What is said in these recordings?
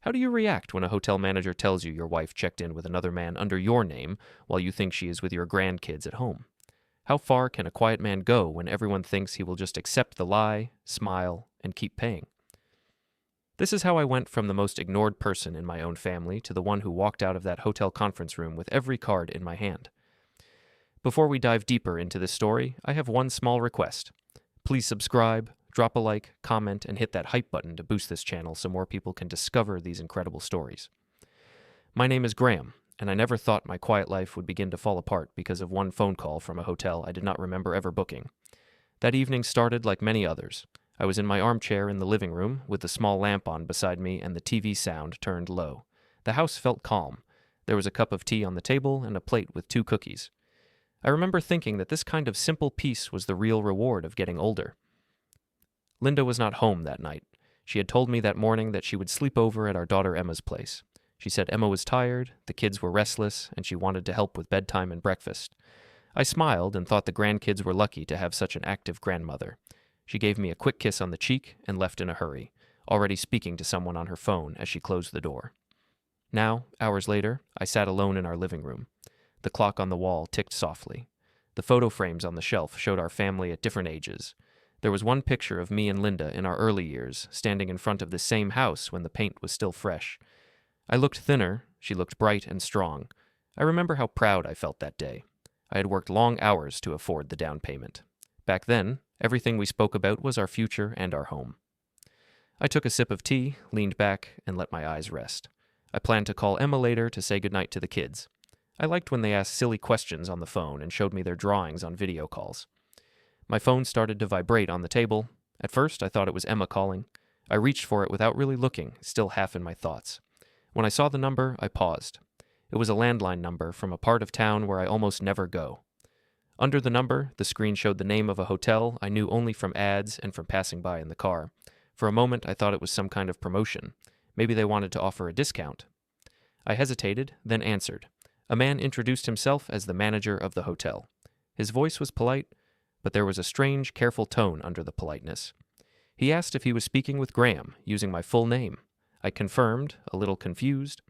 How do you react when a hotel manager tells you your wife checked in with another man under your name while you think she is with your grandkids at home? How far can a quiet man go when everyone thinks he will just accept the lie, smile, and keep paying? This is how I went from the most ignored person in my own family to the one who walked out of that hotel conference room with every card in my hand. Before we dive deeper into this story, I have one small request. Please subscribe, drop a like, comment, and hit that hype button to boost this channel so more people can discover these incredible stories. My name is Graham, and I never thought my quiet life would begin to fall apart because of one phone call from a hotel I did not remember ever booking. That evening started like many others. I was in my armchair in the living room with the small lamp on beside me and the TV sound turned low. The house felt calm. There was a cup of tea on the table and a plate with 2 cookies. I remember thinking that this kind of simple peace was the real reward of getting older. Linda was not home that night. She had told me that morning that she would sleep over at our daughter Emma's place. She said Emma was tired, the kids were restless, and she wanted to help with bedtime and breakfast. I smiled and thought the grandkids were lucky to have such an active grandmother. She gave me a quick kiss on the cheek and left in a hurry, already speaking to someone on her phone as she closed the door. Now, hours later, I sat alone in our living room. The clock on the wall ticked softly. The photo frames on the shelf showed our family at different ages. There was one picture of me and Linda in our early years, standing in front of the same house when the paint was still fresh. I looked thinner, she looked bright and strong. I remember how proud I felt that day. I had worked long hours to afford the down payment. Back then, everything we spoke about was our future and our home. I took a sip of tea, leaned back, and let my eyes rest. I planned to call Emma later to say goodnight to the kids. I liked when they asked silly questions on the phone and showed me their drawings on video calls. My phone started to vibrate on the table. At first, I thought it was Emma calling. I reached for it without really looking, still half in my thoughts. When I saw the number, I paused. It was a landline number from a part of town where I almost never go. Under the number, the screen showed the name of a hotel I knew only from ads and from passing by in the car. For a moment, I thought it was some kind of promotion. Maybe they wanted to offer a discount. I hesitated, then answered. A man introduced himself as the manager of the hotel. His voice was polite, but there was a strange, careful tone under the politeness. He asked if he was speaking with Graham, using my full name. I confirmed, a little confused.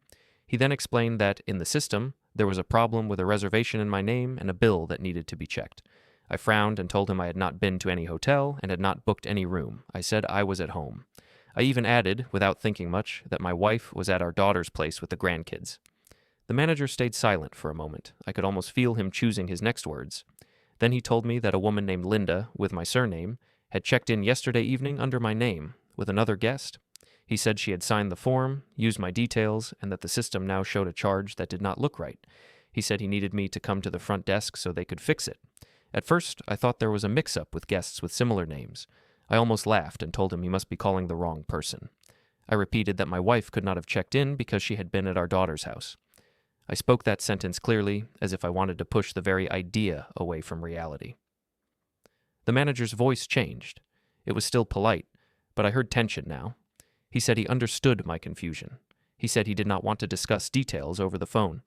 He then explained that, in the system, there was a problem with a reservation in my name and a bill that needed to be checked. I frowned and told him I had not been to any hotel and had not booked any room. I said I was at home. I even added, without thinking much, that my wife was at our daughter's place with the grandkids. The manager stayed silent for a moment. I could almost feel him choosing his next words. Then he told me that a woman named Linda, with my surname, had checked in yesterday evening under my name, with another guest. He said she had signed the form, used my details, and that the system now showed a charge that did not look right. He said he needed me to come to the front desk so they could fix it. At first, I thought there was a mix-up with guests with similar names. I almost laughed and told him he must be calling the wrong person. I repeated that my wife could not have checked in because she had been at our daughter's house. I spoke that sentence clearly, as if I wanted to push the very idea away from reality. The manager's voice changed. It was still polite, but I heard tension now. He said he understood my confusion. He said he did not want to discuss details over the phone.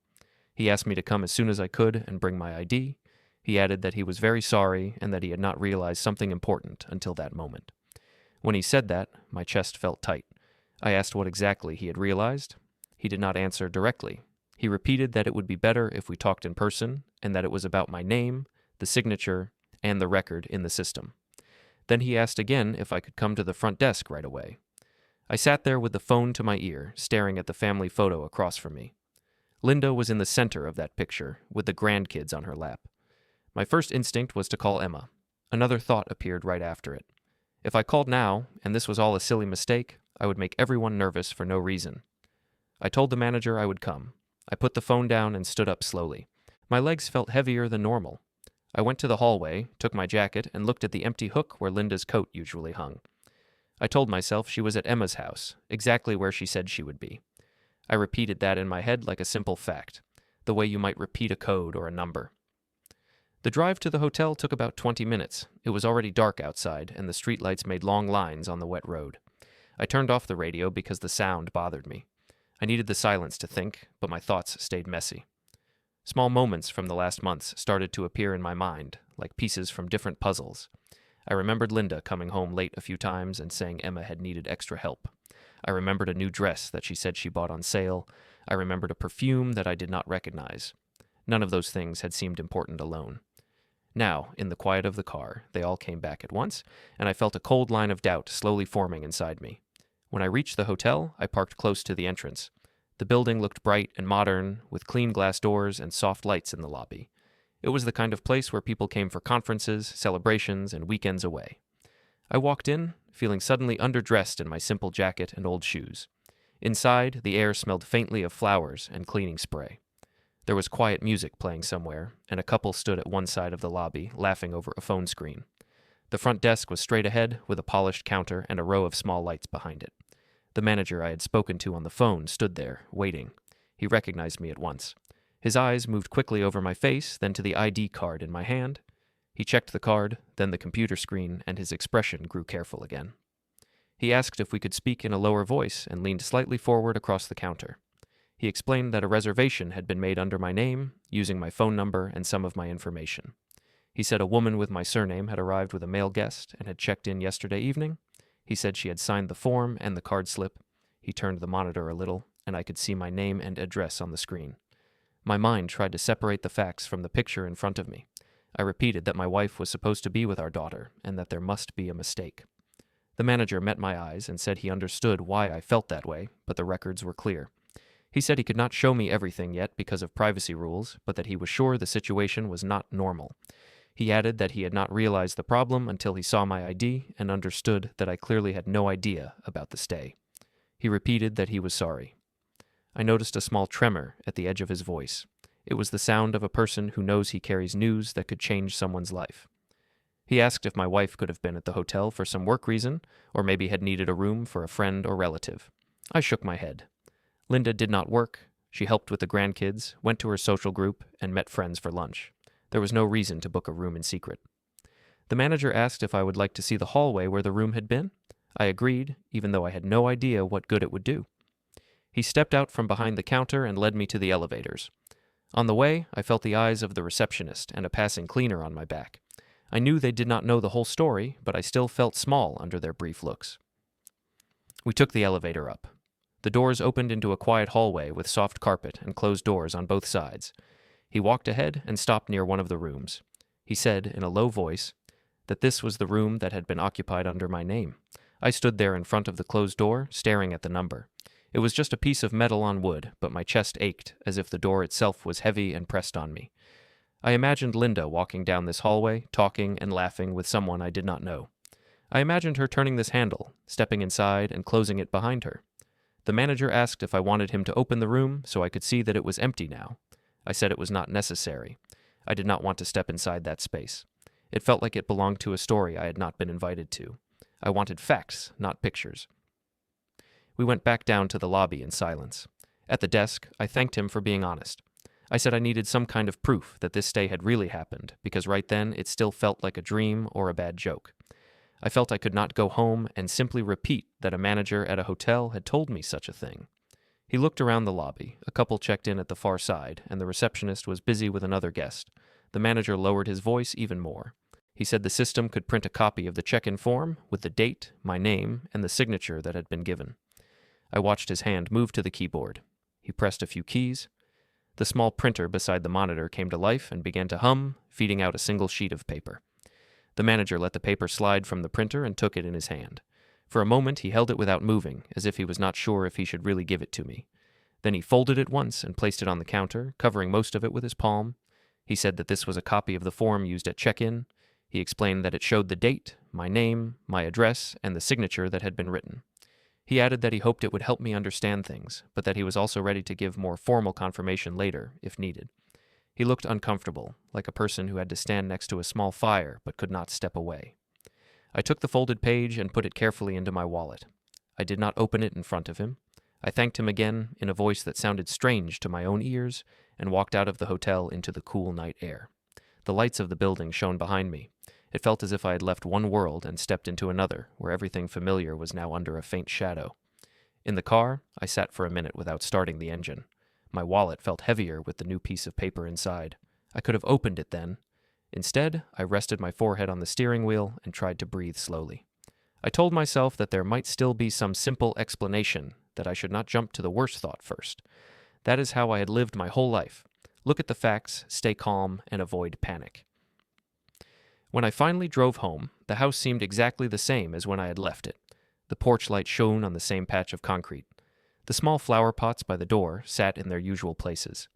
He asked me to come as soon as I could and bring my ID. He added that he was very sorry and that he had not realized something important until that moment. When he said that, my chest felt tight. I asked what exactly he had realized. He did not answer directly. He repeated that it would be better if we talked in person and that it was about my name, the signature, and the record in the system. Then he asked again if I could come to the front desk right away. I sat there with the phone to my ear, staring at the family photo across from me. Linda was in the center of that picture, with the grandkids on her lap. My first instinct was to call Emma. Another thought appeared right after it. If I called now, and this was all a silly mistake, I would make everyone nervous for no reason. I told the manager I would come. I put the phone down and stood up slowly. My legs felt heavier than normal. I went to the hallway, took my jacket, and looked at the empty hook where Linda's coat usually hung. I told myself she was at Emma's house, exactly where she said she would be. I repeated that in my head like a simple fact, the way you might repeat a code or a number. The drive to the hotel took about 20 minutes. It was already dark outside, and the streetlights made long lines on the wet road. I turned off the radio because the sound bothered me. I needed the silence to think, but my thoughts stayed messy. Small moments from the last months started to appear in my mind, like pieces from different puzzles. I remembered Linda coming home late a few times and saying Emma had needed extra help. I remembered a new dress that she said she bought on sale. I remembered a perfume that I did not recognize. None of those things had seemed important alone. Now, in the quiet of the car, they all came back at once, and I felt a cold line of doubt slowly forming inside me. When I reached the hotel, I parked close to the entrance. The building looked bright and modern, with clean glass doors and soft lights in the lobby. It was the kind of place where people came for conferences, celebrations, and weekends away. I walked in, feeling suddenly underdressed in my simple jacket and old shoes. Inside, the air smelled faintly of flowers and cleaning spray. There was quiet music playing somewhere, and a couple stood at one side of the lobby, laughing over a phone screen. The front desk was straight ahead, with a polished counter and a row of small lights behind it. The manager I had spoken to on the phone stood there, waiting. He recognized me at once. His eyes moved quickly over my face, then to the ID card in my hand. He checked the card, then the computer screen, and his expression grew careful again. He asked if we could speak in a lower voice and leaned slightly forward across the counter. He explained that a reservation had been made under my name, using my phone number and some of my information. He said a woman with my surname had arrived with a male guest and had checked in yesterday evening. He said she had signed the form and the card slip. He turned the monitor a little, and I could see my name and address on the screen. My mind tried to separate the facts from the picture in front of me. I repeated that my wife was supposed to be with our daughter, and that there must be a mistake. The manager met my eyes and said he understood why I felt that way, but the records were clear. He said he could not show me everything yet because of privacy rules, but that he was sure the situation was not normal. He added that he had not realized the problem until he saw my ID and understood that I clearly had no idea about the stay. He repeated that he was sorry. I noticed a small tremor at the edge of his voice. It was the sound of a person who knows he carries news that could change someone's life. He asked if my wife could have been at the hotel for some work reason, or maybe had needed a room for a friend or relative. I shook my head. Linda did not work. She helped with the grandkids, went to her social group, and met friends for lunch. There was no reason to book a room in secret. The manager asked if I would like to see the hallway where the room had been. I agreed, even though I had no idea what good it would do. He stepped out from behind the counter and led me to the elevators. On the way, I felt the eyes of the receptionist and a passing cleaner on my back. I knew they did not know the whole story, but I still felt small under their brief looks. We took the elevator up. The doors opened into a quiet hallway with soft carpet and closed doors on both sides. He walked ahead and stopped near one of the rooms. He said, in a low voice, that this was the room that had been occupied under my name. I stood there in front of the closed door, staring at the number. It was just a piece of metal on wood, but my chest ached, as if the door itself was heavy and pressed on me. I imagined Linda walking down this hallway, talking and laughing with someone I did not know. I imagined her turning this handle, stepping inside and closing it behind her. The manager asked if I wanted him to open the room so I could see that it was empty now. I said it was not necessary. I did not want to step inside that space. It felt like it belonged to a story I had not been invited to. I wanted facts, not pictures. We went back down to the lobby in silence. At the desk, I thanked him for being honest. I said I needed some kind of proof that this stay had really happened, because right then it still felt like a dream or a bad joke. I felt I could not go home and simply repeat that a manager at a hotel had told me such a thing. He looked around the lobby. A couple checked in at the far side, and the receptionist was busy with another guest. The manager lowered his voice even more. He said the system could print a copy of the check-in form with the date, my name, and the signature that had been given. I watched his hand move to the keyboard. He pressed a few keys. The small printer beside the monitor came to life and began to hum, feeding out a single sheet of paper. The manager let the paper slide from the printer and took it in his hand. For a moment he held it without moving, as if he was not sure if he should really give it to me. Then he folded it once and placed it on the counter, covering most of it with his palm. He said that this was a copy of the form used at check-in. He explained that it showed the date, my name, my address, and the signature that had been written. He added that he hoped it would help me understand things, but that he was also ready to give more formal confirmation later, if needed. He looked uncomfortable, like a person who had to stand next to a small fire but could not step away. I took the folded page and put it carefully into my wallet. I did not open it in front of him. I thanked him again in a voice that sounded strange to my own ears and walked out of the hotel into the cool night air. The lights of the building shone behind me. It felt as if I had left one world and stepped into another, where everything familiar was now under a faint shadow. In the car, I sat for a minute without starting the engine. My wallet felt heavier with the new piece of paper inside. I could have opened it then. Instead, I rested my forehead on the steering wheel and tried to breathe slowly. I told myself that there might still be some simple explanation, that I should not jump to the worst thought first. That is how I had lived my whole life. Look at the facts, stay calm, and avoid panic. When I finally drove home, the house seemed exactly the same as when I had left it. The porch light shone on the same patch of concrete. The small flower pots by the door sat in their usual places.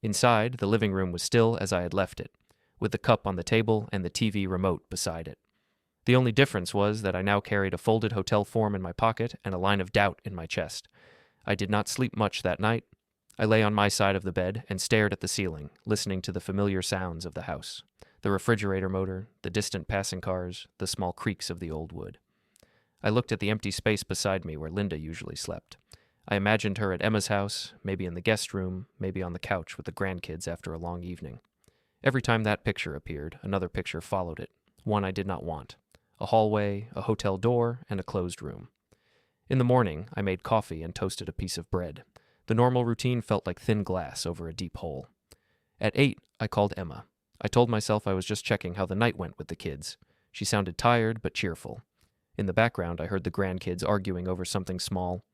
Inside, the living room was still as I had left it, with the cup on the table and the TV remote beside it. The only difference was that I now carried a folded hotel form in my pocket and a line of doubt in my chest. I did not sleep much that night. I lay on my side of the bed and stared at the ceiling, listening to the familiar sounds of the house. The refrigerator motor, the distant passing cars, the small creaks of the old wood. I looked at the empty space beside me where Linda usually slept. I imagined her at Emma's house, maybe in the guest room, maybe on the couch with the grandkids after a long evening. Every time that picture appeared, another picture followed it, one I did not want. A hallway, a hotel door, and a closed room. In the morning, I made coffee and toasted a piece of bread. The normal routine felt like thin glass over a deep hole. At 8, I called Emma. I told myself I was just checking how the night went with the kids. She sounded tired but cheerful. In the background, I heard the grandkids arguing over something small.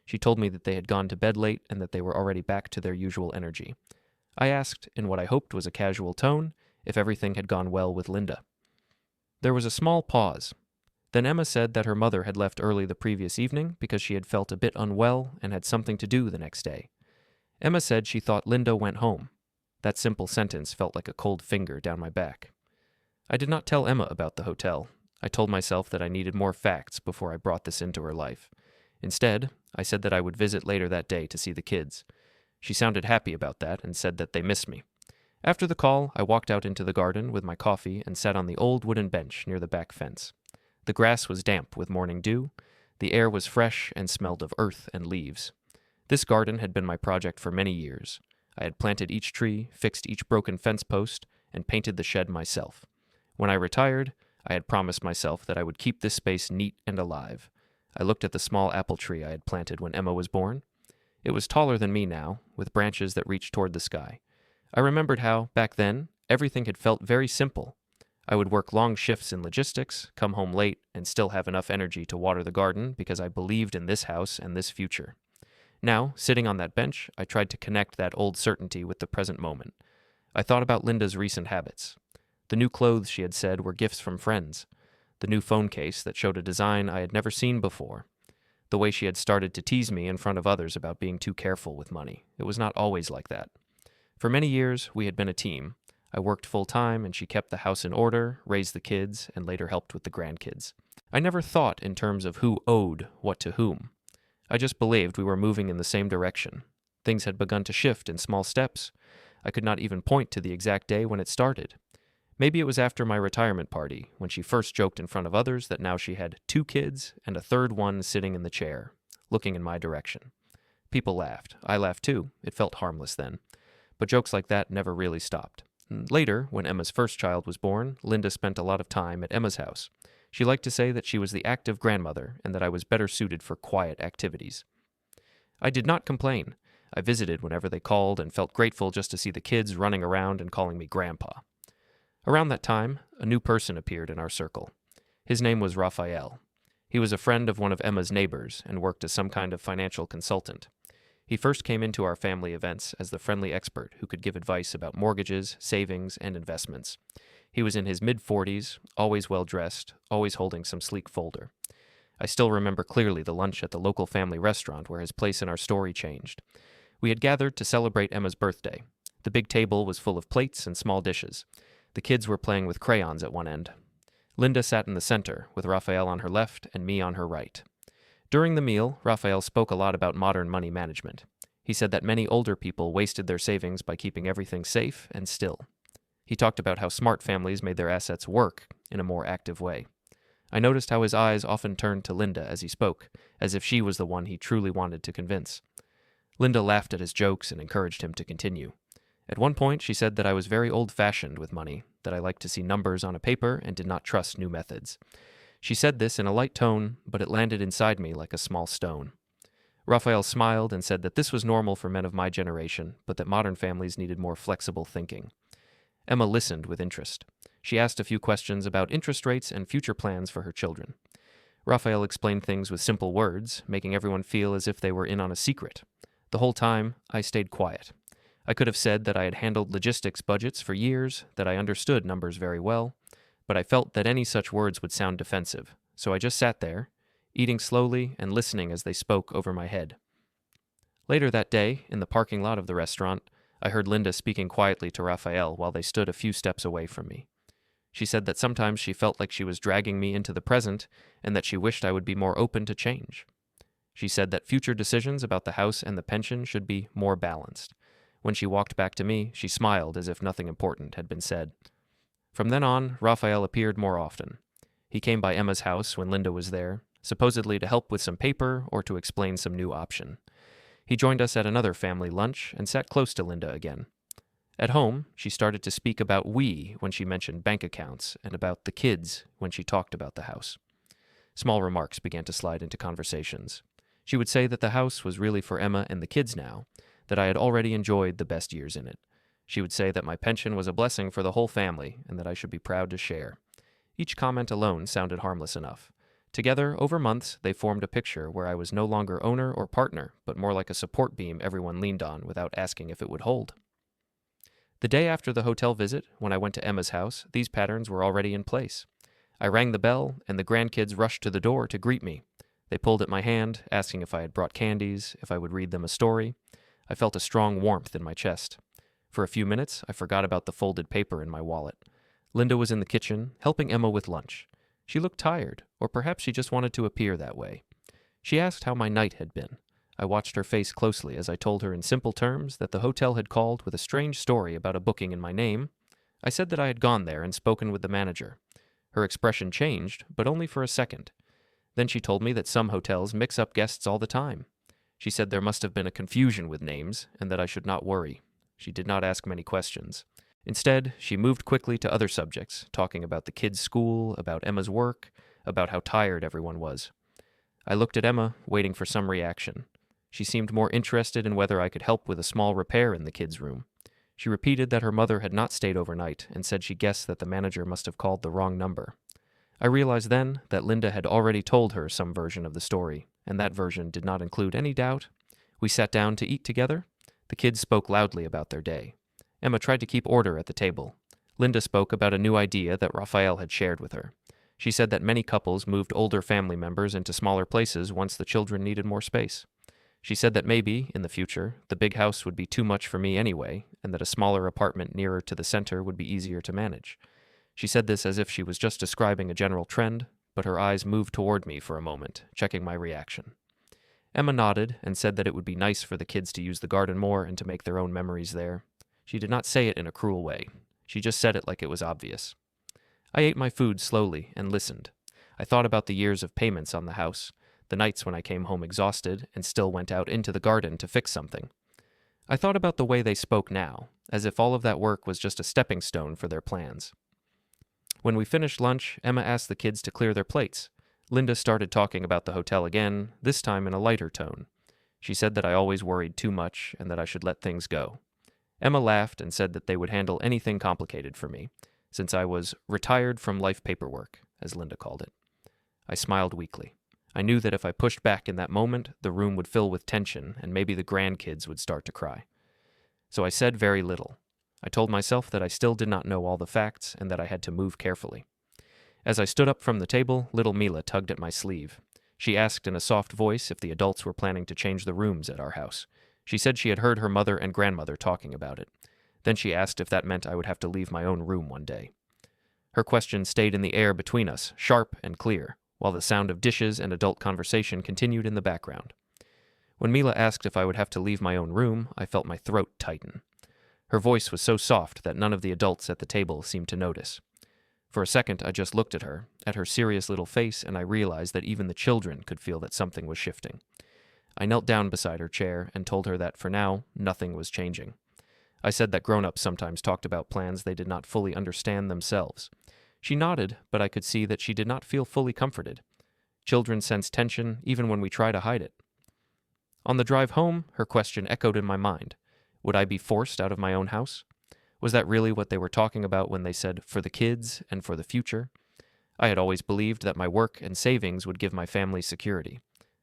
She told me that they had gone to bed late and that they were already back to their usual energy. I asked, in what I hoped was a casual tone, if everything had gone well with Linda. There was a small pause. Then Emma said that her mother had left early the previous evening because she had felt a bit unwell and had something to do the next day. Emma said she thought Linda went home. That simple sentence felt like a cold finger down my back. I did not tell Emma about the hotel. I told myself that I needed more facts before I brought this into her life. Instead, I said that I would visit later that day to see the kids. She sounded happy about that and said that they missed me. After the call, I walked out into the garden with my coffee and sat on the old wooden bench near the back fence. The grass was damp with morning dew. The air was fresh and smelled of earth and leaves. This garden had been my project for many years. I had planted each tree, fixed each broken fence post, and painted the shed myself. When I retired, I had promised myself that I would keep this space neat and alive. I looked at the small apple tree I had planted when Emma was born. It was taller than me now, with branches that reached toward the sky. I remembered how, back then, everything had felt very simple. I would work long shifts in logistics, come home late, and still have enough energy to water the garden because I believed in this house and this future. Now, sitting on that bench, I tried to connect that old certainty with the present moment. I thought about Linda's recent habits. The new clothes she had said were gifts from friends. The new phone case that showed a design I had never seen before. The way she had started to tease me in front of others about being too careful with money. It was not always like that. For many years, we had been a team. I worked full-time, and she kept the house in order, raised the kids, and later helped with the grandkids. I never thought in terms of who owed what to whom. I just believed we were moving in the same direction. Things had begun to shift in small steps. I could not even point to the exact day when it started. Maybe it was after my retirement party, when she first joked in front of others that now she had 2 kids and a third one sitting in the chair, looking in my direction. People laughed. I laughed too. It felt harmless then. But jokes like that never really stopped. Later, when Emma's first child was born, Linda spent a lot of time at Emma's house. She liked to say that she was the active grandmother and that I was better suited for quiet activities. I did not complain. I visited whenever they called and felt grateful just to see the kids running around and calling me Grandpa. Around that time, a new person appeared in our circle. His name was Raphael. He was a friend of one of Emma's neighbors and worked as some kind of financial consultant. He first came into our family events as the friendly expert who could give advice about mortgages, savings, and investments. He was in his mid-40s, always well-dressed, always holding some sleek folder. I still remember clearly the lunch at the local family restaurant where his place in our story changed. We had gathered to celebrate Emma's birthday. The big table was full of plates and small dishes. The kids were playing with crayons at one end. Linda sat in the center, with Raphael on her left and me on her right. During the meal, Raphael spoke a lot about modern money management. He said that many older people wasted their savings by keeping everything safe and still. He talked about how smart families made their assets work in a more active way. I noticed how his eyes often turned to Linda as he spoke, as if she was the one he truly wanted to convince. Linda laughed at his jokes and encouraged him to continue. At one point, she said that I was very old-fashioned with money, that I liked to see numbers on a paper and did not trust new methods. She said this in a light tone, but it landed inside me like a small stone. Raphael smiled and said that this was normal for men of my generation, but that modern families needed more flexible thinking. Emma listened with interest. She asked a few questions about interest rates and future plans for her children. Raphael explained things with simple words, making everyone feel as if they were in on a secret. The whole time, I stayed quiet. I could have said that I had handled logistics budgets for years, that I understood numbers very well, but I felt that any such words would sound defensive, so I just sat there, eating slowly and listening as they spoke over my head. Later that day, in the parking lot of the restaurant, I heard Linda speaking quietly to Raphael while they stood a few steps away from me. She said that sometimes she felt like she was dragging me into the present and that she wished I would be more open to change. She said that future decisions about the house and the pension should be more balanced. When she walked back to me, she smiled as if nothing important had been said. From then on, Raphael appeared more often. He came by Emma's house when Linda was there, supposedly to help with some paper or to explain some new option. He joined us at another family lunch and sat close to Linda again. At home, she started to speak about we when she mentioned bank accounts and about the kids when she talked about the house. Small remarks began to slide into conversations. She would say that the house was really for Emma and the kids now, that I had already enjoyed the best years in it. She would say that my pension was a blessing for the whole family and that I should be proud to share. Each comment alone sounded harmless enough. Together, over months, they formed a picture where I was no longer owner or partner, but more like a support beam everyone leaned on without asking if it would hold. The day after the hotel visit, when I went to Emma's house, these patterns were already in place. I rang the bell, and the grandkids rushed to the door to greet me. They pulled at my hand, asking if I had brought candies, if I would read them a story. I felt a strong warmth in my chest. For a few minutes, I forgot about the folded paper in my wallet. Linda was in the kitchen, helping Emma with lunch. She looked tired, or perhaps she just wanted to appear that way. She asked how my night had been. I watched her face closely as I told her in simple terms that the hotel had called with a strange story about a booking in my name. I said that I had gone there and spoken with the manager. Her expression changed, but only for a second. Then she told me that some hotels mix up guests all the time. She said there must have been a confusion with names and that I should not worry. She did not ask many questions. Instead, she moved quickly to other subjects, talking about the kids' school, about Emma's work, about how tired everyone was. I looked at Emma, waiting for some reaction. She seemed more interested in whether I could help with a small repair in the kids' room. She repeated that her mother had not stayed overnight and said she guessed that the manager must have called the wrong number. I realized then that Linda had already told her some version of the story, and that version did not include any doubt. We sat down to eat together. The kids spoke loudly about their day. Emma tried to keep order at the table. Linda spoke about a new idea that Raphael had shared with her. She said that many couples moved older family members into smaller places once the children needed more space. She said that maybe, in the future, the big house would be too much for me anyway, and that a smaller apartment nearer to the center would be easier to manage. She said this as if she was just describing a general trend, but her eyes moved toward me for a moment, checking my reaction. Emma nodded and said that it would be nice for the kids to use the garden more and to make their own memories there. She did not say it in a cruel way. She just said it like it was obvious. I ate my food slowly and listened. I thought about the years of payments on the house, the nights when I came home exhausted and still went out into the garden to fix something. I thought about the way they spoke now, as if all of that work was just a stepping stone for their plans. When we finished lunch, Emma asked the kids to clear their plates. Linda started talking about the hotel again, this time in a lighter tone. She said that I always worried too much and that I should let things go. Emma laughed and said that they would handle anything complicated for me, since I was retired from life paperwork, as Linda called it. I smiled weakly. I knew that if I pushed back in that moment, the room would fill with tension and maybe the grandkids would start to cry. So I said very little. I told myself that I still did not know all the facts and that I had to move carefully. As I stood up from the table, little Mila tugged at my sleeve. She asked in a soft voice if the adults were planning to change the rooms at our house. She said she had heard her mother and grandmother talking about it. Then she asked if that meant I would have to leave my own room one day. Her question stayed in the air between us, sharp and clear, while the sound of dishes and adult conversation continued in the background. When Mila asked if I would have to leave my own room, I felt my throat tighten. Her voice was so soft that none of the adults at the table seemed to notice. For a second, I just looked at her serious little face, and I realized that even the children could feel that something was shifting. I knelt down beside her chair and told her that, for now, nothing was changing. I said that grown-ups sometimes talked about plans they did not fully understand themselves. She nodded, but I could see that she did not feel fully comforted. Children sense tension even when we try to hide it. On the drive home, her question echoed in my mind. Would I be forced out of my own house? Was that really what they were talking about when they said, for the kids and for the future? I had always believed that my work and savings would give my family security.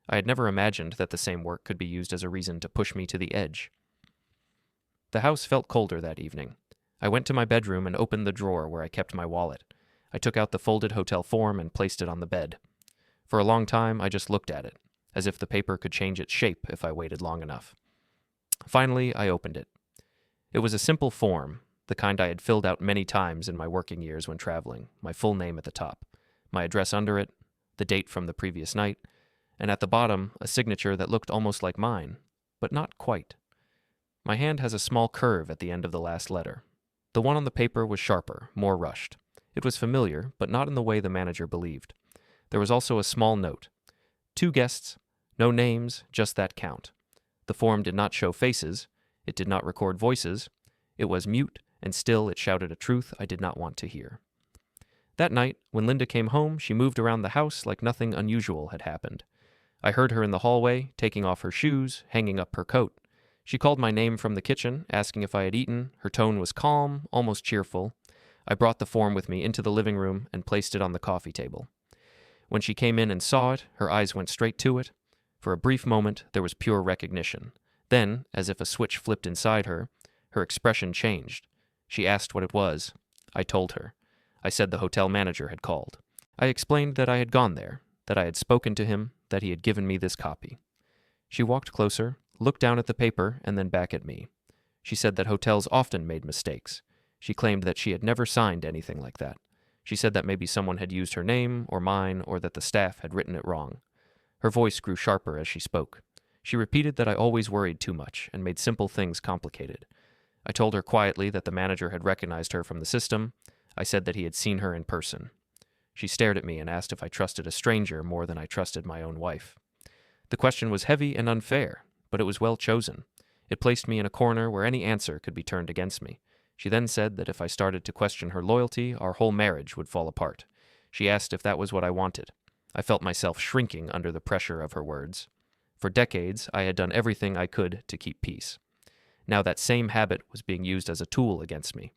I had never imagined that the same work could be used as a reason to push me to the edge. The house felt colder that evening. I went to my bedroom and opened the drawer where I kept my wallet. I took out the folded hotel form and placed it on the bed. For a long time, I just looked at it, as if the paper could change its shape if I waited long enough. Finally, I opened it. It was a simple form, the kind I had filled out many times in my working years when traveling, my full name at the top, my address under it, the date from the previous night, and at the bottom, a signature that looked almost like mine, but not quite. My hand has a small curve at the end of the last letter. The one on the paper was sharper, more rushed. It was familiar, but not in the way the manager believed. There was also a small note. 2 guests, no names, just that count. The form did not show faces. It did not record voices. It was mute, and still it shouted a truth I did not want to hear. That night, when Linda came home, she moved around the house like nothing unusual had happened. I heard her in the hallway, taking off her shoes, hanging up her coat. She called my name from the kitchen, asking if I had eaten. Her tone was calm, almost cheerful. I brought the form with me into the living room and placed it on the coffee table. When she came in and saw it, her eyes went straight to it. For a brief moment, there was pure recognition. Then, as if a switch flipped inside her, her expression changed. She asked what it was. I told her. I said the hotel manager had called. I explained that I had gone there, that I had spoken to him, that he had given me this copy. She walked closer, looked down at the paper, and then back at me. She said that hotels often made mistakes. She claimed that she had never signed anything like that. She said that maybe someone had used her name or mine, or that the staff had written it wrong. Her voice grew sharper as she spoke. She repeated that I always worried too much and made simple things complicated. I told her quietly that the manager had recognized her from the system. I said that he had seen her in person. She stared at me and asked if I trusted a stranger more than I trusted my own wife. The question was heavy and unfair, but it was well chosen. It placed me in a corner where any answer could be turned against me. She then said that if I started to question her loyalty, our whole marriage would fall apart. She asked if that was what I wanted. I felt myself shrinking under the pressure of her words. For decades, I had done everything I could to keep peace. Now that same habit was being used as a tool against me.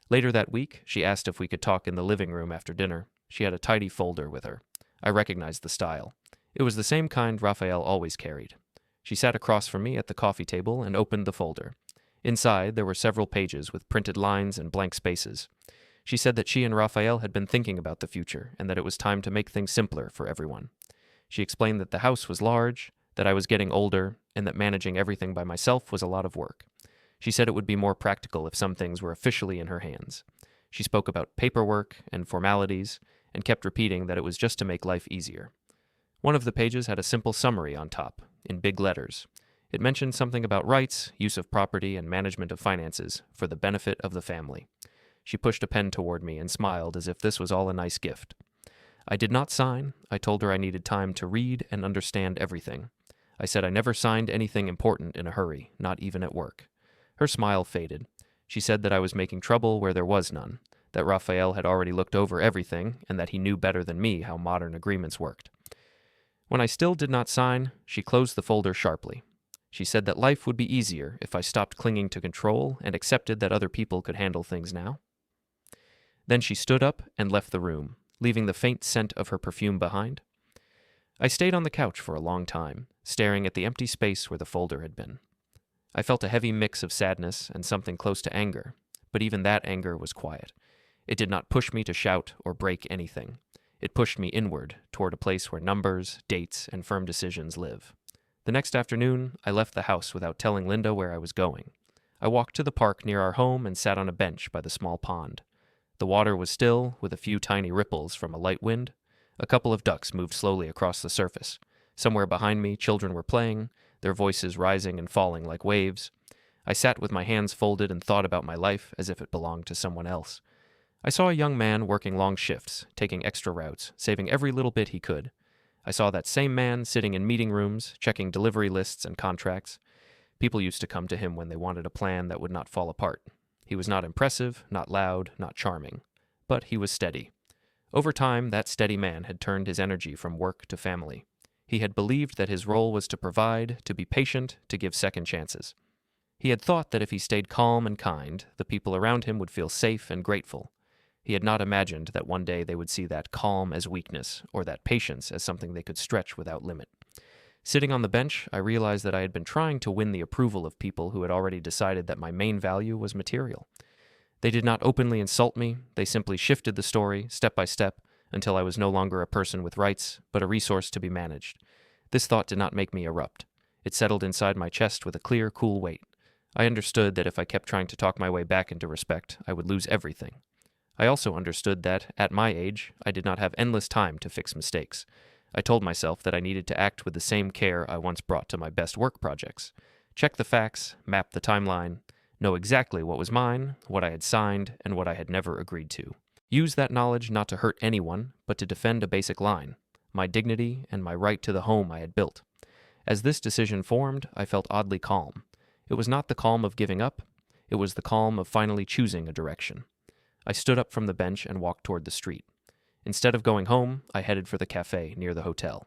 Later that week, she asked if we could talk in the living room after dinner. She had a tidy folder with her. I recognized the style. It was the same kind Raphael always carried. She sat across from me at the coffee table and opened the folder. Inside, there were several pages with printed lines and blank spaces. She said that she and Raphael had been thinking about the future and that it was time to make things simpler for everyone. She explained that the house was large, that I was getting older, and that managing everything by myself was a lot of work. She said it would be more practical if some things were officially in her hands. She spoke about paperwork and formalities and kept repeating that it was just to make life easier. One of the pages had a simple summary on top, in big letters. It mentioned something about rights, use of property, and management of finances for the benefit of the family. She pushed a pen toward me and smiled as if this was all a nice gift. I did not sign. I told her I needed time to read and understand everything. I said I never signed anything important in a hurry, not even at work. Her smile faded. She said that I was making trouble where there was none, that Raphael had already looked over everything, and that he knew better than me how modern agreements worked. When I still did not sign, she closed the folder sharply. She said that life would be easier if I stopped clinging to control and accepted that other people could handle things now. Then she stood up and left the room, leaving the faint scent of her perfume behind. I stayed on the couch for a long time, staring at the empty space where the folder had been. I felt a heavy mix of sadness and something close to anger, but even that anger was quiet. It did not push me to shout or break anything. It pushed me inward, toward a place where numbers, dates, and firm decisions live. The next afternoon, I left the house without telling Linda where I was going. I walked to the park near our home and sat on a bench by the small pond. The water was still, with a few tiny ripples from a light wind. A couple of ducks moved slowly across the surface. Somewhere behind me, children were playing, their voices rising and falling like waves. I sat with my hands folded and thought about my life as if it belonged to someone else. I saw a young man working long shifts, taking extra routes, saving every little bit he could. I saw that same man sitting in meeting rooms, checking delivery lists and contracts. People used to come to him when they wanted a plan that would not fall apart. He was not impressive, not loud, not charming. But he was steady. Over time, that steady man had turned his energy from work to family. He had believed that his role was to provide, to be patient, to give second chances. He had thought that if he stayed calm and kind, the people around him would feel safe and grateful. He had not imagined that one day they would see that calm as weakness, or that patience as something they could stretch without limit. Sitting on the bench, I realized that I had been trying to win the approval of people who had already decided that my main value was material. They did not openly insult me, they simply shifted the story, step by step, until I was no longer a person with rights, but a resource to be managed. This thought did not make me erupt. It settled inside my chest with a clear, cool weight. I understood that if I kept trying to talk my way back into respect, I would lose everything. I also understood that, at my age, I did not have endless time to fix mistakes. I told myself that I needed to act with the same care I once brought to my best work projects. Check the facts, map the timeline, know exactly what was mine, what I had signed, and what I had never agreed to. Use that knowledge not to hurt anyone, but to defend a basic line, my dignity and my right to the home I had built. As this decision formed, I felt oddly calm. It was not the calm of giving up, it was the calm of finally choosing a direction. I stood up from the bench and walked toward the street. Instead of going home, I headed for the cafe near the hotel.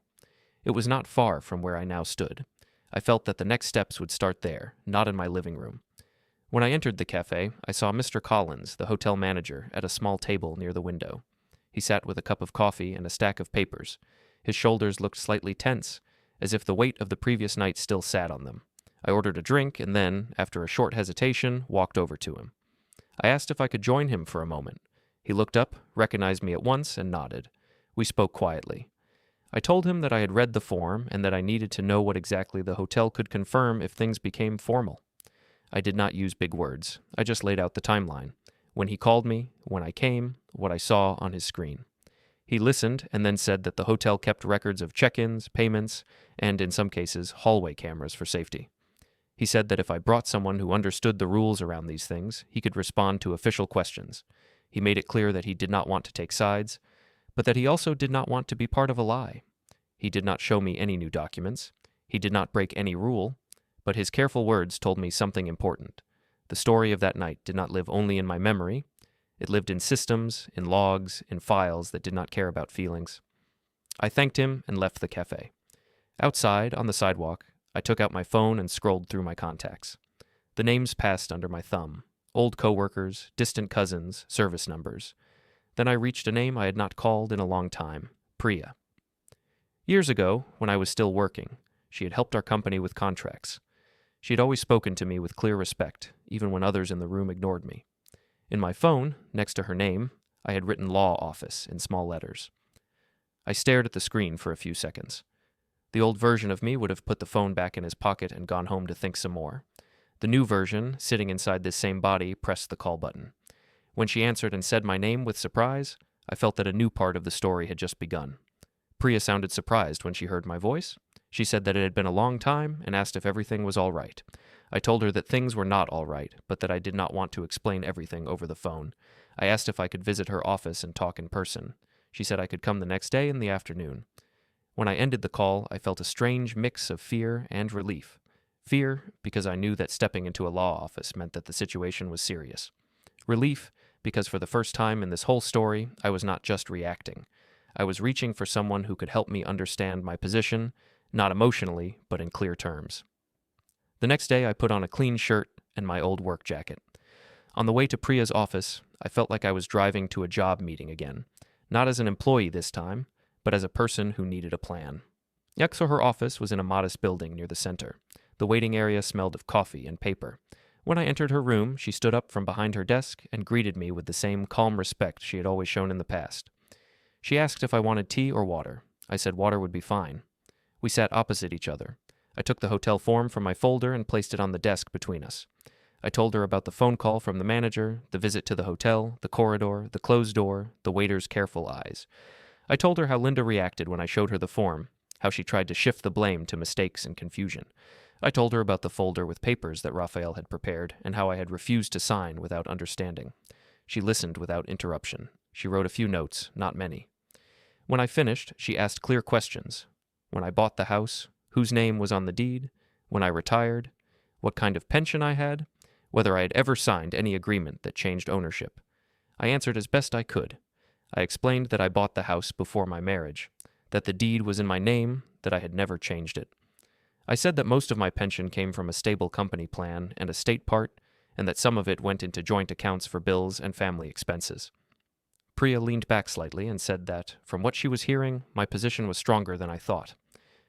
It was not far from where I now stood. I felt that the next steps would start there, not in my living room. When I entered the cafe, I saw Mr. Collins, the hotel manager, at a small table near the window. He sat with a cup of coffee and a stack of papers. His shoulders looked slightly tense, as if the weight of the previous night still sat on them. I ordered a drink and then, after a short hesitation, walked over to him. I asked if I could join him for a moment. He looked up, recognized me at once, and nodded. We spoke quietly. I told him that I had read the form and that I needed to know what exactly the hotel could confirm if things became formal. I did not use big words. I just laid out the timeline. When he called me, when I came, what I saw on his screen. He listened and then said that the hotel kept records of check-ins, payments, and, in some cases, hallway cameras for safety. He said that if I brought someone who understood the rules around these things, he could respond to official questions. He made it clear that he did not want to take sides, but that he also did not want to be part of a lie. He did not show me any new documents. He did not break any rule, but his careful words told me something important. The story of that night did not live only in my memory. It lived in systems, in logs, in files that did not care about feelings. I thanked him and left the cafe. Outside, on the sidewalk, I took out my phone and scrolled through my contacts. The names passed under my thumb. Old coworkers, distant cousins, service numbers. Then I reached a name I had not called in a long time, Priya. Years ago, when I was still working, she had helped our company with contracts. She had always spoken to me with clear respect, even when others in the room ignored me. In my phone, next to her name, I had written law office in small letters. I stared at the screen for a few seconds. The old version of me would have put the phone back in his pocket and gone home to think some more. The new version, sitting inside this same body, pressed the call button. When she answered and said my name with surprise, I felt that a new part of the story had just begun. Priya sounded surprised when she heard my voice. She said that it had been a long time and asked if everything was all right. I told her that things were not all right, but that I did not want to explain everything over the phone. I asked if I could visit her office and talk in person. She said I could come the next day in the afternoon. When I ended the call, I felt a strange mix of fear and relief. Fear, because I knew that stepping into a law office meant that the situation was serious. Relief, because for the first time in this whole story, I was not just reacting. I was reaching for someone who could help me understand my position, not emotionally, but in clear terms. The next day, I put on a clean shirt and my old work jacket. On the way to Priya's office, I felt like I was driving to a job meeting again, not as an employee this time, but as a person who needed a plan. So her office was in a modest building near the center. The waiting area smelled of coffee and paper. When I entered her room, she stood up from behind her desk and greeted me with the same calm respect she had always shown in the past. She asked if I wanted tea or water. I said water would be fine. We sat opposite each other. I took the hotel form from my folder and placed it on the desk between us. I told her about the phone call from the manager, the visit to the hotel, the corridor, the closed door, the waiter's careful eyes. I told her how Linda reacted when I showed her the form, how she tried to shift the blame to mistakes and confusion. I told her about the folder with papers that Raphael had prepared and how I had refused to sign without understanding. She listened without interruption. She wrote a few notes, not many. When I finished, she asked clear questions. When I bought the house, whose name was on the deed? When I retired? What kind of pension I had? Whether I had ever signed any agreement that changed ownership. I answered as best I could. I explained that I bought the house before my marriage, that the deed was in my name, that I had never changed it. I said that most of my pension came from a stable company plan and a state part, and that some of it went into joint accounts for bills and family expenses. Priya leaned back slightly and said that, from what she was hearing, my position was stronger than I thought.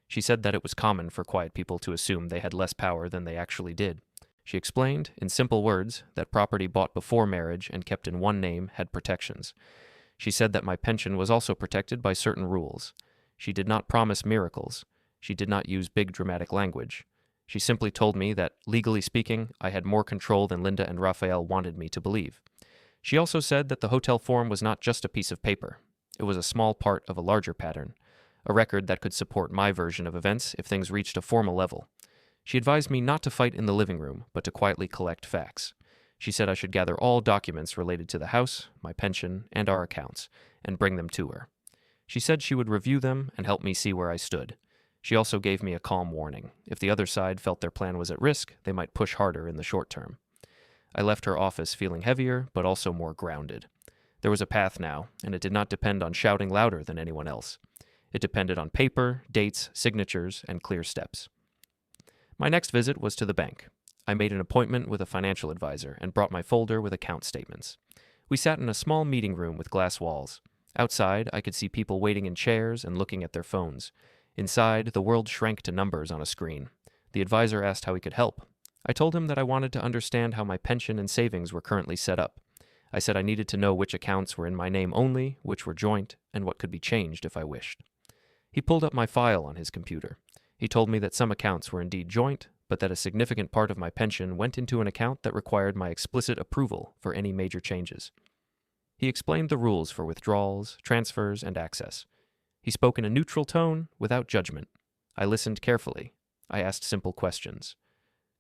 She said that it was common for quiet people to assume they had less power than they actually did. She explained, in simple words, that property bought before marriage and kept in one name had protections. She said that my pension was also protected by certain rules. She did not promise miracles. She did not use big dramatic language. She simply told me that, legally speaking, I had more control than Linda and Raphael wanted me to believe. She also said that the hotel form was not just a piece of paper. It was a small part of a larger pattern, a record that could support my version of events if things reached a formal level. She advised me not to fight in the living room, but to quietly collect facts. She said I should gather all documents related to the house, my pension, and our accounts, and bring them to her. She said she would review them and help me see where I stood. She also gave me a calm warning. If the other side felt their plan was at risk, they might push harder in the short term. I left her office feeling heavier, but also more grounded. There was a path now, and it did not depend on shouting louder than anyone else. It depended on paper, dates, signatures, and clear steps. My next visit was to the bank. I made an appointment with a financial advisor and brought my folder with account statements. We sat in a small meeting room with glass walls. Outside, I could see people waiting in chairs and looking at their phones. Inside, the world shrank to numbers on a screen. The advisor asked how he could help. I told him that I wanted to understand how my pension and savings were currently set up. I said I needed to know which accounts were in my name only, which were joint, and what could be changed if I wished. He pulled up my file on his computer. He told me that some accounts were indeed joint, but that a significant part of my pension went into an account that required my explicit approval for any major changes. He explained the rules for withdrawals, transfers, and access. He spoke in a neutral tone, without judgment. I listened carefully. I asked simple questions.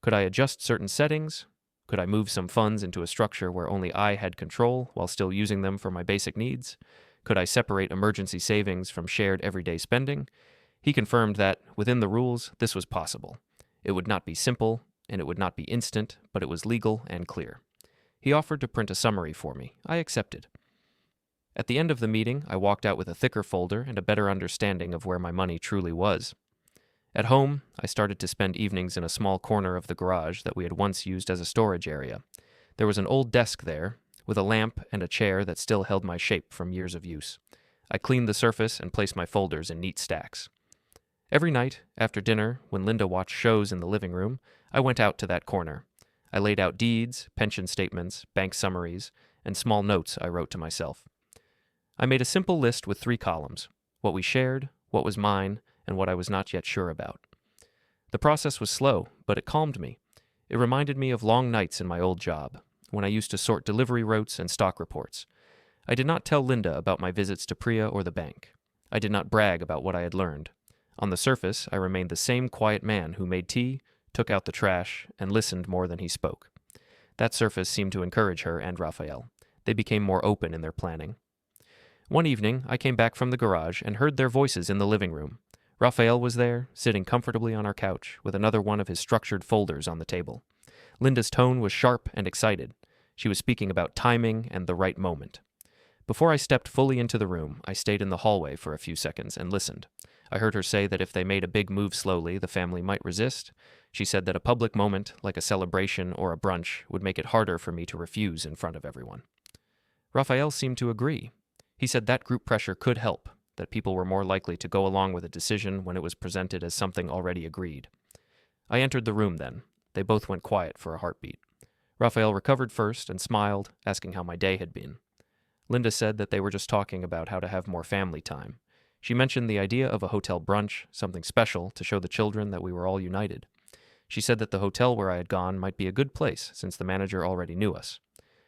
Could I adjust certain settings? Could I move some funds into a structure where only I had control while still using them for my basic needs? Could I separate emergency savings from shared everyday spending? He confirmed that, within the rules, this was possible. It would not be simple, and it would not be instant, but it was legal and clear. He offered to print a summary for me. I accepted. At the end of the meeting, I walked out with a thicker folder and a better understanding of where my money truly was. At home, I started to spend evenings in a small corner of the garage that we had once used as a storage area. There was an old desk there, with a lamp and a chair that still held my shape from years of use. I cleaned the surface and placed my folders in neat stacks. Every night, after dinner, when Linda watched shows in the living room, I went out to that corner. I laid out deeds, pension statements, bank summaries, and small notes I wrote to myself. I made a simple list with 3 columns: what we shared, what was mine, and what I was not yet sure about. The process was slow, but it calmed me. It reminded me of long nights in my old job, when I used to sort delivery routes and stock reports. I did not tell Linda about my visits to Priya or the bank. I did not brag about what I had learned. On the surface, I remained the same quiet man who made tea, took out the trash, and listened more than he spoke. That surface seemed to encourage her and Raphael. They became more open in their planning. One evening, I came back from the garage and heard their voices in the living room. Raphael was there, sitting comfortably on our couch, with another one of his structured folders on the table. Linda's tone was sharp and excited. She was speaking about timing and the right moment. Before I stepped fully into the room, I stayed in the hallway for a few seconds and listened. I heard her say that if they made a big move slowly, the family might resist. She said that a public moment, like a celebration or a brunch, would make it harder for me to refuse in front of everyone. Raphael seemed to agree. He said that group pressure could help, that people were more likely to go along with a decision when it was presented as something already agreed. I entered the room then. They both went quiet for a heartbeat. Raphael recovered first and smiled, asking how my day had been. Linda said that they were just talking about how to have more family time. She mentioned the idea of a hotel brunch, something special to show the children that we were all united. She said that the hotel where I had gone might be a good place since the manager already knew us.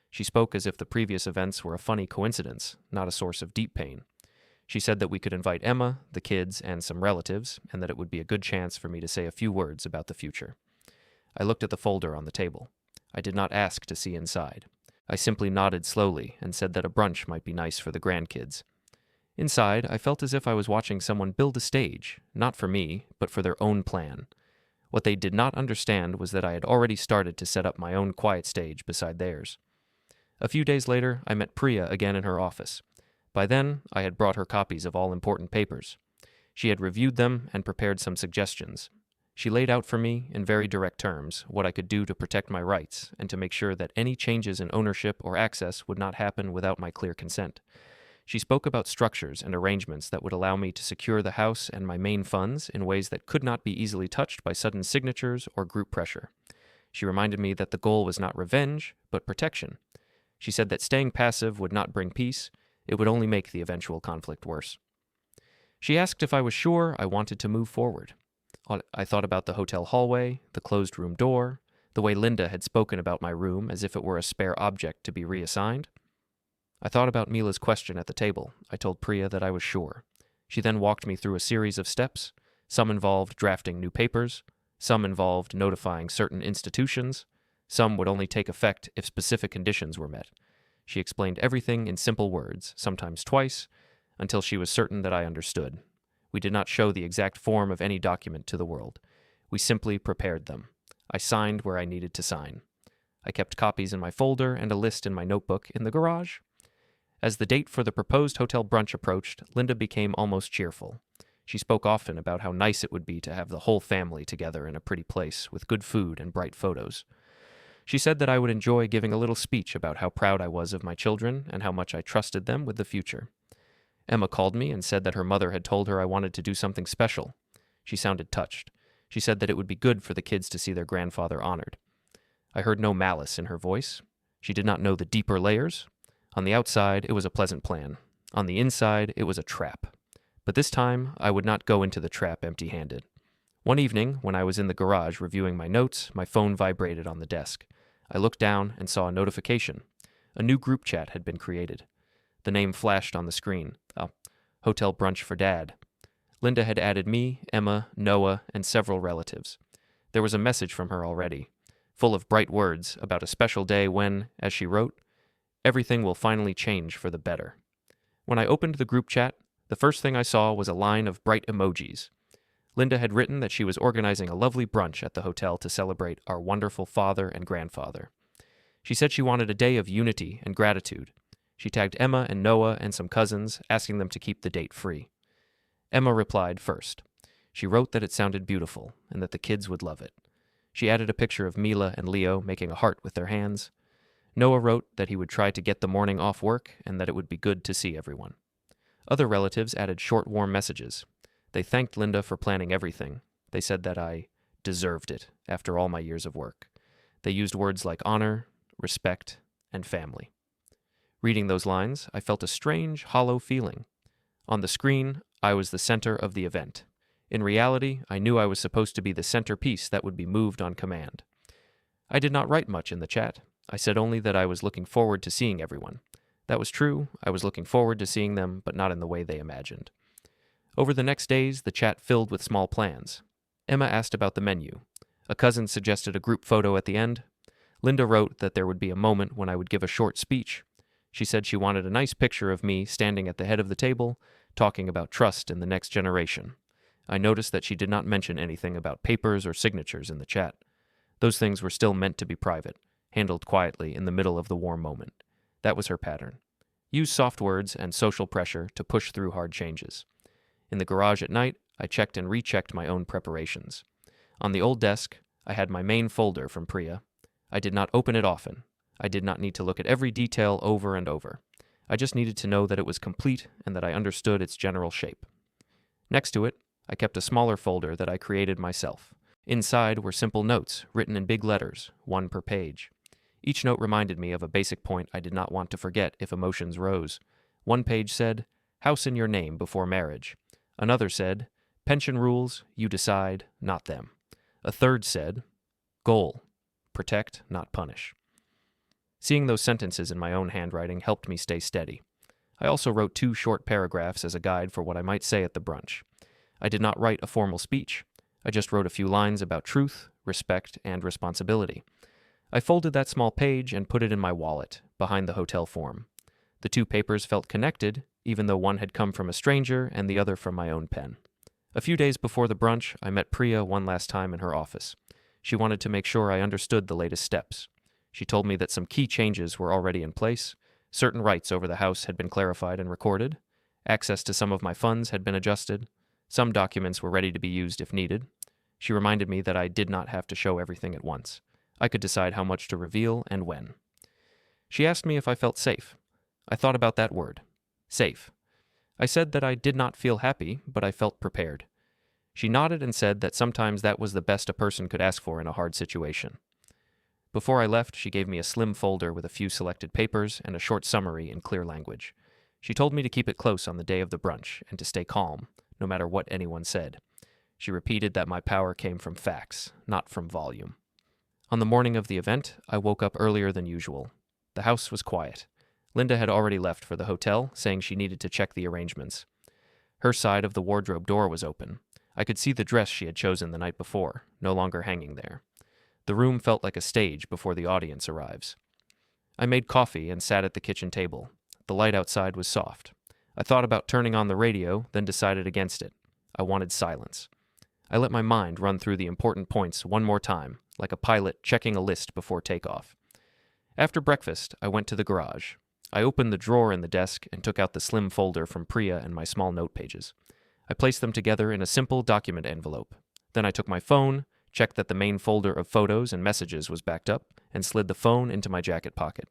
She spoke as if the previous events were a funny coincidence, not a source of deep pain. She said that we could invite Emma, the kids, and some relatives, and that it would be a good chance for me to say a few words about the future. I looked at the folder on the table. I did not ask to see inside. I simply nodded slowly and said that a brunch might be nice for the grandkids. Inside, I felt as if I was watching someone build a stage, not for me, but for their own plan. What they did not understand was that I had already started to set up my own quiet stage beside theirs. A few days later, I met Priya again in her office. By then, I had brought her copies of all important papers. She had reviewed them and prepared some suggestions. She laid out for me, in very direct terms, what I could do to protect my rights and to make sure that any changes in ownership or access would not happen without my clear consent. She spoke about structures and arrangements that would allow me to secure the house and my main funds in ways that could not be easily touched by sudden signatures or group pressure. She reminded me that the goal was not revenge, but protection. She said that staying passive would not bring peace, it would only make the eventual conflict worse. She asked if I was sure I wanted to move forward. I thought about the hotel hallway, the closed room door, the way Linda had spoken about my room as if it were a spare object to be reassigned. I thought about Mila's question at the table. I told Priya that I was sure. She then walked me through a series of steps. Some involved drafting new papers, some involved notifying certain institutions, some would only take effect if specific conditions were met. She explained everything in simple words, sometimes twice, until she was certain that I understood. We did not show the exact form of any document to the world. We simply prepared them. I signed where I needed to sign. I kept copies in my folder and a list in my notebook in the garage. As the date for the proposed hotel brunch approached, Linda became almost cheerful. She spoke often about how nice it would be to have the whole family together in a pretty place with good food and bright photos. She said that I would enjoy giving a little speech about how proud I was of my children and how much I trusted them with the future. Emma called me and said that her mother had told her I wanted to do something special. She sounded touched. She said that it would be good for the kids to see their grandfather honored. I heard no malice in her voice. She did not know the deeper layers. On the outside, it was a pleasant plan. On the inside, it was a trap. But this time, I would not go into the trap empty-handed. One evening, when I was in the garage reviewing my notes, my phone vibrated on the desk. I looked down and saw a notification. A new group chat had been created. The name flashed on the screen. Hotel Brunch for Dad. Linda had added me, Emma, Noah, and several relatives. There was a message from her already, full of bright words about a special day when, as she wrote, everything will finally change for the better. When I opened the group chat, the first thing I saw was a line of bright emojis. Linda had written that she was organizing a lovely brunch at the hotel to celebrate our wonderful father and grandfather. She said she wanted a day of unity and gratitude. She tagged Emma and Noah and some cousins, asking them to keep the date free. Emma replied first. She wrote that it sounded beautiful and that the kids would love it. She added a picture of Mila and Leo making a heart with their hands. Noah wrote that he would try to get the morning off work and that it would be good to see everyone. Other relatives added short, warm messages. They thanked Linda for planning everything. They said that I deserved it after all my years of work. They used words like honor, respect, and family. Reading those lines, I felt a strange, hollow feeling. On the screen, I was the center of the event. In reality, I knew I was supposed to be the centerpiece that would be moved on command. I did not write much in the chat. I said only that I was looking forward to seeing everyone. That was true. I was looking forward to seeing them, but not in the way they imagined. Over the next days, the chat filled with small plans. Emma asked about the menu. A cousin suggested a group photo at the end. Linda wrote that there would be a moment when I would give a short speech. She said she wanted a nice picture of me standing at the head of the table, talking about trust in the next generation. I noticed that she did not mention anything about papers or signatures in the chat. Those things were still meant to be private, handled quietly in the middle of the warm moment. That was her pattern. Use soft words and social pressure to push through hard changes. In the garage at night, I checked and rechecked my own preparations. On the old desk, I had my main folder from Priya. I did not open it often. I did not need to look at every detail over and over. I just needed to know that it was complete and that I understood its general shape. Next to it, I kept a smaller folder that I created myself. Inside were simple notes, written in big letters, one per page. Each note reminded me of a basic point I did not want to forget if emotions rose. One page said, "House in your name before marriage." Another said, "Pension rules, you decide, not them." A third said, "Goal, protect, not punish." Seeing those sentences in my own handwriting helped me stay steady. I also wrote 2 short paragraphs as a guide for what I might say at the brunch. I did not write a formal speech. I just wrote a few lines about truth, respect, and responsibility. I folded that small page and put it in my wallet, behind the hotel form. The 2 papers felt connected, even though one had come from a stranger and the other from my own pen. A few days before the brunch, I met Priya one last time in her office. She wanted to make sure I understood the latest steps. She told me that some key changes were already in place. Certain rights over the house had been clarified and recorded. Access to some of my funds had been adjusted. Some documents were ready to be used if needed. She reminded me that I did not have to show everything at once. I could decide how much to reveal and when. She asked me if I felt safe. I thought about that word. Safe. I said that I did not feel happy, but I felt prepared. She nodded and said that sometimes that was the best a person could ask for in a hard situation. Before I left, she gave me a slim folder with a few selected papers and a short summary in clear language. She told me to keep it close on the day of the brunch and to stay calm, no matter what anyone said. She repeated that my power came from facts, not from volume. On the morning of the event, I woke up earlier than usual. The house was quiet. Linda had already left for the hotel, saying she needed to check the arrangements. Her side of the wardrobe door was open. I could see the dress she had chosen the night before, no longer hanging there. The room felt like a stage before the audience arrives. I made coffee and sat at the kitchen table. The light outside was soft. I thought about turning on the radio, then decided against it. I wanted silence. I let my mind run through the important points one more time, like a pilot checking a list before takeoff. After breakfast, I went to the garage. I opened the drawer in the desk and took out the slim folder from Priya and my small note pages. I placed them together in a simple document envelope. Then I took my phone, checked that the main folder of photos and messages was backed up, and slid the phone into my jacket pocket.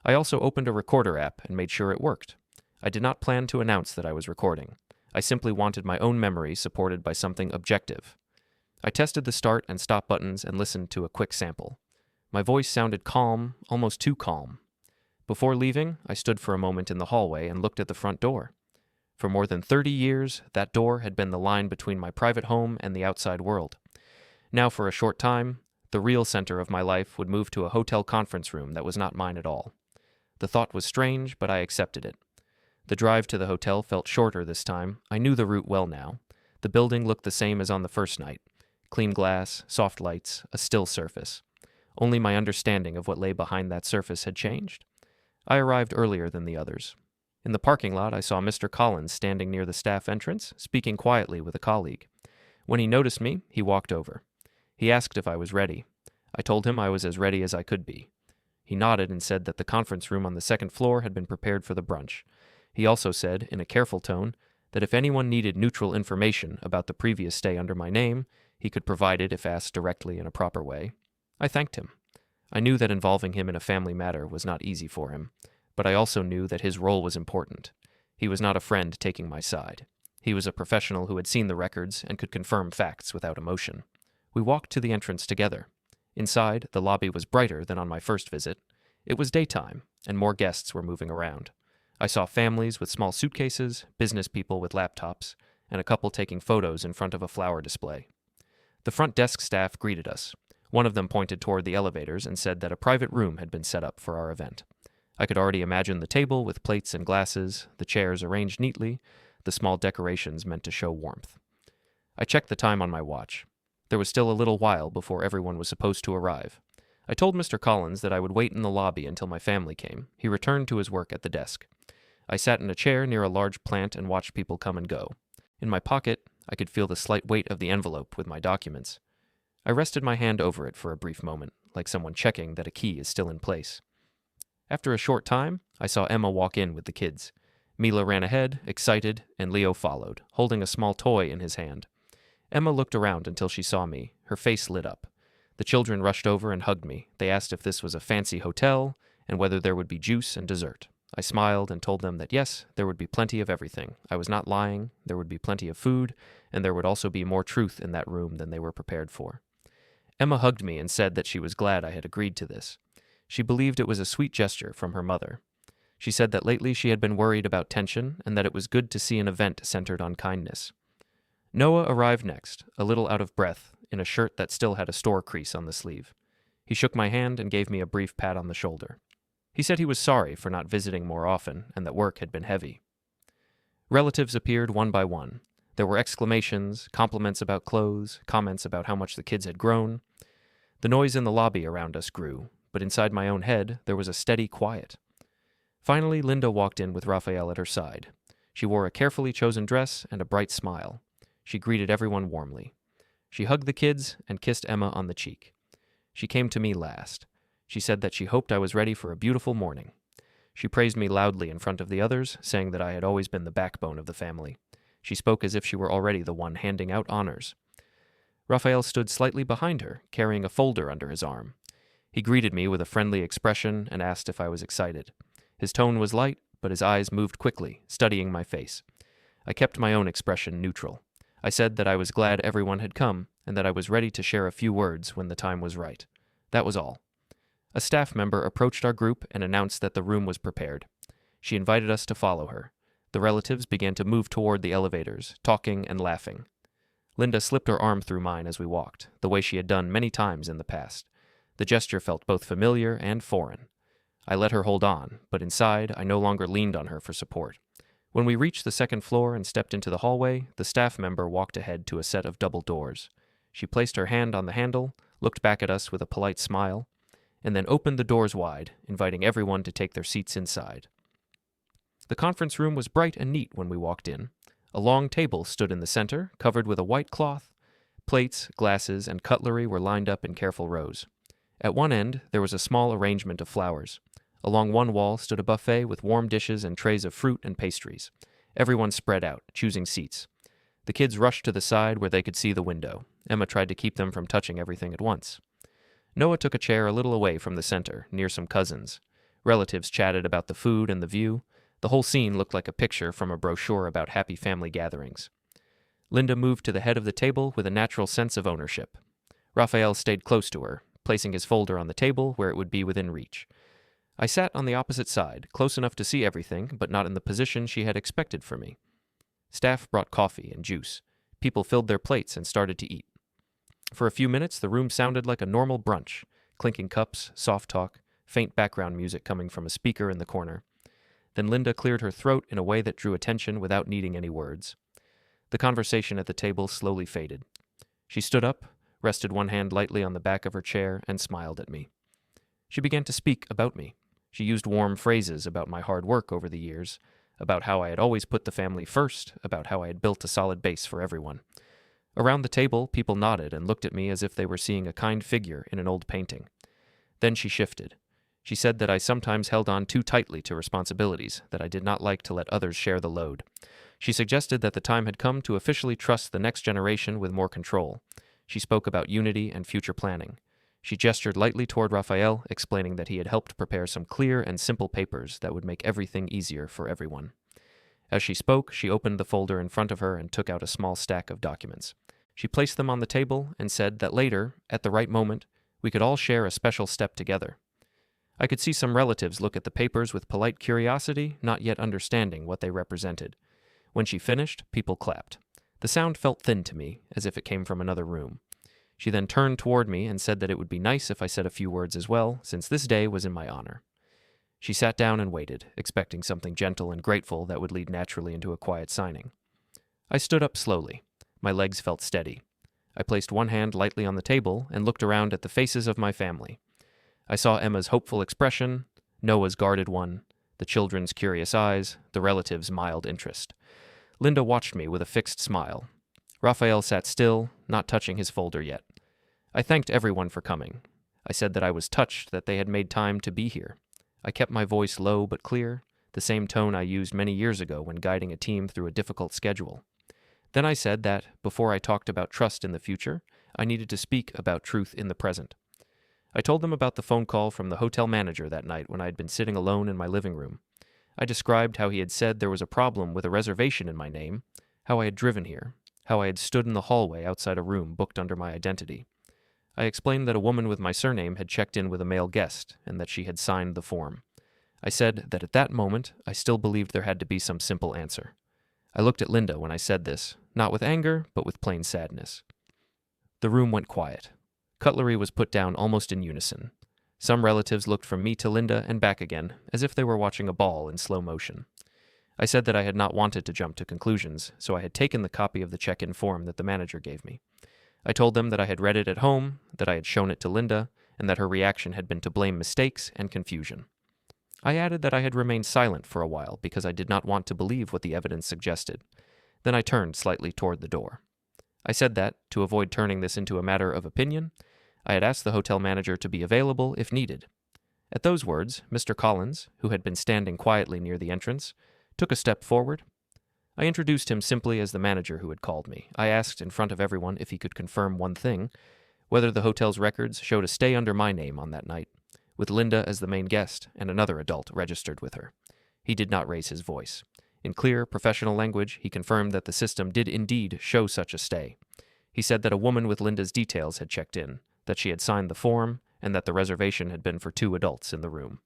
I also opened a recorder app and made sure it worked. I did not plan to announce that I was recording. I simply wanted my own memory supported by something objective. I tested the start and stop buttons and listened to a quick sample. My voice sounded calm, almost too calm. Before leaving, I stood for a moment in the hallway and looked at the front door. For more than 30 years, that door had been the line between my private home and the outside world. Now, for a short time, the real center of my life would move to a hotel conference room that was not mine at all. The thought was strange, but I accepted it. The drive to the hotel felt shorter this time. I knew the route well now. The building looked the same as on the first night. Clean glass, soft lights, a still surface. Only my understanding of what lay behind that surface had changed. I arrived earlier than the others. In the parking lot, I saw Mr. Collins standing near the staff entrance, speaking quietly with a colleague. When he noticed me, he walked over. He asked if I was ready. I told him I was as ready as I could be. He nodded and said that the conference room on the second floor had been prepared for the brunch. He also said, in a careful tone, that if anyone needed neutral information about the previous stay under my name, he could provide it if asked directly in a proper way. I thanked him. I knew that involving him in a family matter was not easy for him, but I also knew that his role was important. He was not a friend taking my side. He was a professional who had seen the records and could confirm facts without emotion. We walked to the entrance together. Inside, the lobby was brighter than on my first visit. It was daytime, and more guests were moving around. I saw families with small suitcases, business people with laptops, and a couple taking photos in front of a flower display. The front desk staff greeted us. One of them pointed toward the elevators and said that a private room had been set up for our event. I could already imagine the table with plates and glasses, the chairs arranged neatly, the small decorations meant to show warmth. I checked the time on my watch. There was still a little while before everyone was supposed to arrive. I told Mr. Collins that I would wait in the lobby until my family came. He returned to his work at the desk. I sat in a chair near a large plant and watched people come and go. In my pocket, I could feel the slight weight of the envelope with my documents. I rested my hand over it for a brief moment, like someone checking that a key is still in place. After a short time, I saw Emma walk in with the kids. Mila ran ahead, excited, and Leo followed, holding a small toy in his hand. Emma looked around until she saw me. Her face lit up. The children rushed over and hugged me. They asked if this was a fancy hotel and whether there would be juice and dessert. I smiled and told them that yes, there would be plenty of everything. I was not lying. There would be plenty of food, and there would also be more truth in that room than they were prepared for. Emma hugged me and said that she was glad I had agreed to this. She believed it was a sweet gesture from her mother. She said that lately she had been worried about tension and that it was good to see an event centered on kindness. Noah arrived next, a little out of breath, in a shirt that still had a store crease on the sleeve. He shook my hand and gave me a brief pat on the shoulder. He said he was sorry for not visiting more often and that work had been heavy. Relatives appeared one by one. There were exclamations, compliments about clothes, comments about how much the kids had grown. The noise in the lobby around us grew, but inside my own head there was a steady quiet. Finally, Linda walked in with Raphael at her side. She wore a carefully chosen dress and a bright smile. She greeted everyone warmly. She hugged the kids and kissed Emma on the cheek. She came to me last. She said that she hoped I was ready for a beautiful morning. She praised me loudly in front of the others, saying that I had always been the backbone of the family. She spoke as if she were already the one handing out honors. Raphael stood slightly behind her, carrying a folder under his arm. He greeted me with a friendly expression and asked if I was excited. His tone was light, but his eyes moved quickly, studying my face. I kept my own expression neutral. I said that I was glad everyone had come, and that I was ready to share a few words when the time was right. That was all. A staff member approached our group and announced that the room was prepared. She invited us to follow her. The relatives began to move toward the elevators, talking and laughing. Linda slipped her arm through mine as we walked, the way she had done many times in the past. The gesture felt both familiar and foreign. I let her hold on, but inside I no longer leaned on her for support. When we reached the second floor and stepped into the hallway, the staff member walked ahead to a set of double doors. She placed her hand on the handle, looked back at us with a polite smile, and then opened the doors wide, inviting everyone to take their seats inside. The conference room was bright and neat when we walked in. A long table stood in the center, covered with a white cloth. Plates, glasses, and cutlery were lined up in careful rows. At one end, there was a small arrangement of flowers. Along one wall stood a buffet with warm dishes and trays of fruit and pastries. Everyone spread out, choosing seats. The kids rushed to the side where they could see the window. Emma tried to keep them from touching everything at once. Noah took a chair a little away from the center, near some cousins. Relatives chatted about the food and the view. The whole scene looked like a picture from a brochure about happy family gatherings. Linda moved to the head of the table with a natural sense of ownership. Raphael stayed close to her, placing his folder on the table where it would be within reach. I sat on the opposite side, close enough to see everything, but not in the position she had expected for me. Staff brought coffee and juice. People filled their plates and started to eat. For a few minutes, the room sounded like a normal brunch, clinking cups, soft talk, faint background music coming from a speaker in the corner. Then Linda cleared her throat in a way that drew attention without needing any words. The conversation at the table slowly faded. She stood up, rested one hand lightly on the back of her chair, and smiled at me. She began to speak about me. She used warm phrases about my hard work over the years, about how I had always put the family first, about how I had built a solid base for everyone. Around the table, people nodded and looked at me as if they were seeing a kind figure in an old painting. Then she shifted. She said that I sometimes held on too tightly to responsibilities, that I did not like to let others share the load. She suggested that the time had come to officially trust the next generation with more control. She spoke about unity and future planning. She gestured lightly toward Raphael, explaining that he had helped prepare some clear and simple papers that would make everything easier for everyone. As she spoke, she opened the folder in front of her and took out a small stack of documents. She placed them on the table and said that later, at the right moment, we could all share a special step together. I could see some relatives look at the papers with polite curiosity, not yet understanding what they represented. When she finished, people clapped. The sound felt thin to me, as if it came from another room. She then turned toward me and said that it would be nice if I said a few words as well, since this day was in my honor. She sat down and waited, expecting something gentle and grateful that would lead naturally into a quiet signing. I stood up slowly. My legs felt steady. I placed one hand lightly on the table and looked around at the faces of my family. I saw Emma's hopeful expression, Noah's guarded one, the children's curious eyes, the relatives' mild interest. Linda watched me with a fixed smile. Raphael sat still, not touching his folder yet. I thanked everyone for coming. I said that I was touched that they had made time to be here. I kept my voice low but clear, the same tone I used many years ago when guiding a team through a difficult schedule. Then I said that, before I talked about trust in the future, I needed to speak about truth in the present. I told them about the phone call from the hotel manager that night when I had been sitting alone in my living room. I described how he had said there was a problem with a reservation in my name, how I had driven here, how I had stood in the hallway outside a room booked under my identity. I explained that a woman with my surname had checked in with a male guest and that she had signed the form. I said that at that moment I still believed there had to be some simple answer. I looked at Linda when I said this, not with anger, but with plain sadness. The room went quiet. Cutlery was put down almost in unison. Some relatives looked from me to Linda and back again, as if they were watching a ball in slow motion. I said that I had not wanted to jump to conclusions, so I had taken the copy of the check-in form that the manager gave me. I told them that I had read it at home, that I had shown it to Linda, and that her reaction had been to blame mistakes and confusion. I added that I had remained silent for a while because I did not want to believe what the evidence suggested. Then I turned slightly toward the door. I said that, to avoid turning this into a matter of opinion, I had asked the hotel manager to be available if needed. At those words, Mr. Collins, who had been standing quietly near the entrance, took a step forward. I introduced him simply as the manager who had called me. I asked in front of everyone if he could confirm one thing, whether the hotel's records showed a stay under my name on that night, with Linda as the main guest and another adult registered with her. He did not raise his voice. In clear, professional language, he confirmed that the system did indeed show such a stay. He said that a woman with Linda's details had checked in, that she had signed the form, and that the reservation had been for 2 adults in the room.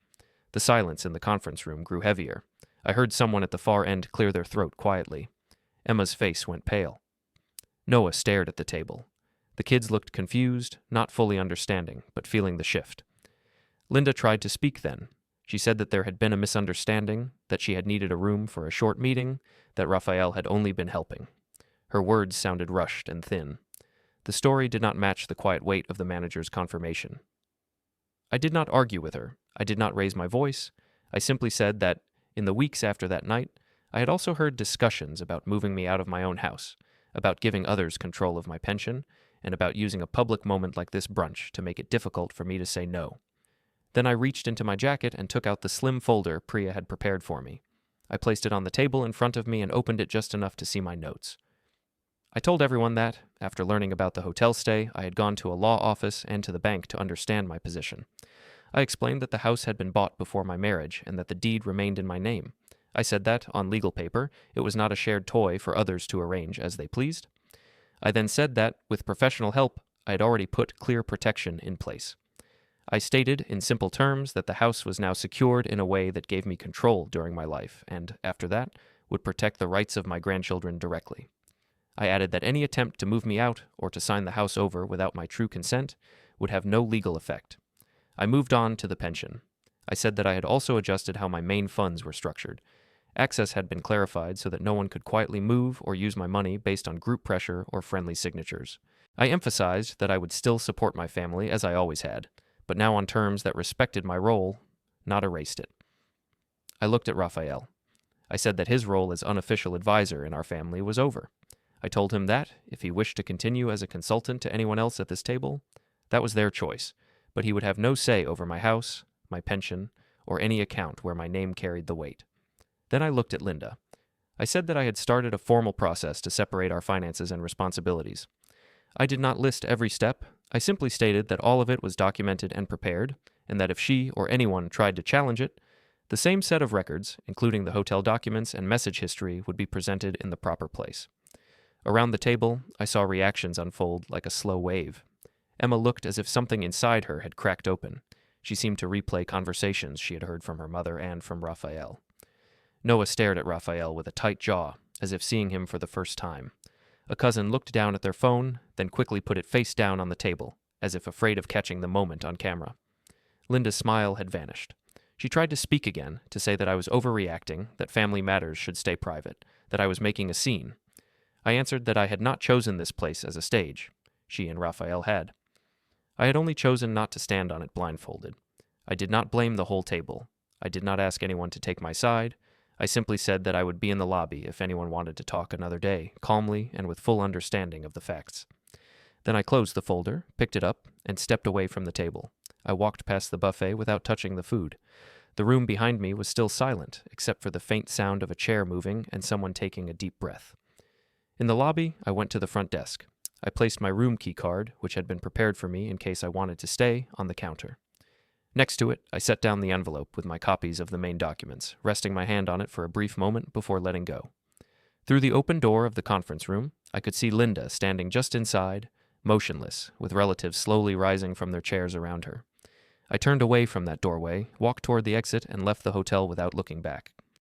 The silence in the conference room grew heavier. I heard someone at the far end clear their throat quietly. Emma's face went pale. Noah stared at the table. The kids looked confused, not fully understanding, but feeling the shift. Linda tried to speak then. She said that there had been a misunderstanding, that she had needed a room for a short meeting, that Raphael had only been helping. Her words sounded rushed and thin. The story did not match the quiet weight of the manager's confirmation. I did not argue with her. I did not raise my voice. I simply said that, in the weeks after that night, I had also heard discussions about moving me out of my own house, about giving others control of my pension, and about using a public moment like this brunch to make it difficult for me to say no. Then I reached into my jacket and took out the slim folder Priya had prepared for me. I placed it on the table in front of me and opened it just enough to see my notes. I told everyone that, after learning about the hotel stay, I had gone to a law office and to the bank to understand my position. I explained that the house had been bought before my marriage and that the deed remained in my name. I said that, on legal paper, it was not a shared toy for others to arrange as they pleased. I then said that, with professional help, I had already put clear protection in place. I stated, in simple terms, that the house was now secured in a way that gave me control during my life and, after that, would protect the rights of my grandchildren directly. I added that any attempt to move me out or to sign the house over without my true consent would have no legal effect. I moved on to the pension. I said that I had also adjusted how my main funds were structured. Access had been clarified so that no one could quietly move or use my money based on group pressure or friendly signatures. I emphasized that I would still support my family as I always had, but now on terms that respected my role, not erased it. I looked at Raphael. I said that his role as unofficial advisor in our family was over. I told him that, if he wished to continue as a consultant to anyone else at this table, that was their choice, but he would have no say over my house, my pension, or any account where my name carried the weight. Then I looked at Linda. I said that I had started a formal process to separate our finances and responsibilities. I did not list every step. I simply stated that all of it was documented and prepared, and that if she or anyone tried to challenge it, the same set of records, including the hotel documents and message history, would be presented in the proper place. Around the table, I saw reactions unfold like a slow wave. Emma looked as if something inside her had cracked open. She seemed to replay conversations she had heard from her mother and from Raphael. Noah stared at Raphael with a tight jaw, as if seeing him for the first time. A cousin looked down at their phone, then quickly put it face down on the table, as if afraid of catching the moment on camera. Linda's smile had vanished. She tried to speak again, to say that I was overreacting, that family matters should stay private, that I was making a scene. I answered that I had not chosen this place as a stage. She and Raphael had. I had only chosen not to stand on it blindfolded. I did not blame the whole table. I did not ask anyone to take my side. I simply said that I would be in the lobby if anyone wanted to talk another day, calmly and with full understanding of the facts. Then I closed the folder, picked it up, and stepped away from the table. I walked past the buffet without touching the food. The room behind me was still silent, except for the faint sound of a chair moving and someone taking a deep breath. In the lobby, I went to the front desk. I placed my room key card, which had been prepared for me in case I wanted to stay, on the counter. Next to it, I set down the envelope with my copies of the main documents, resting my hand on it for a brief moment before letting go. Through the open door of the conference room, I could see Linda standing just inside, motionless, with relatives slowly rising from their chairs around her. I turned away from that doorway, walked toward the exit, and left the hotel without looking back.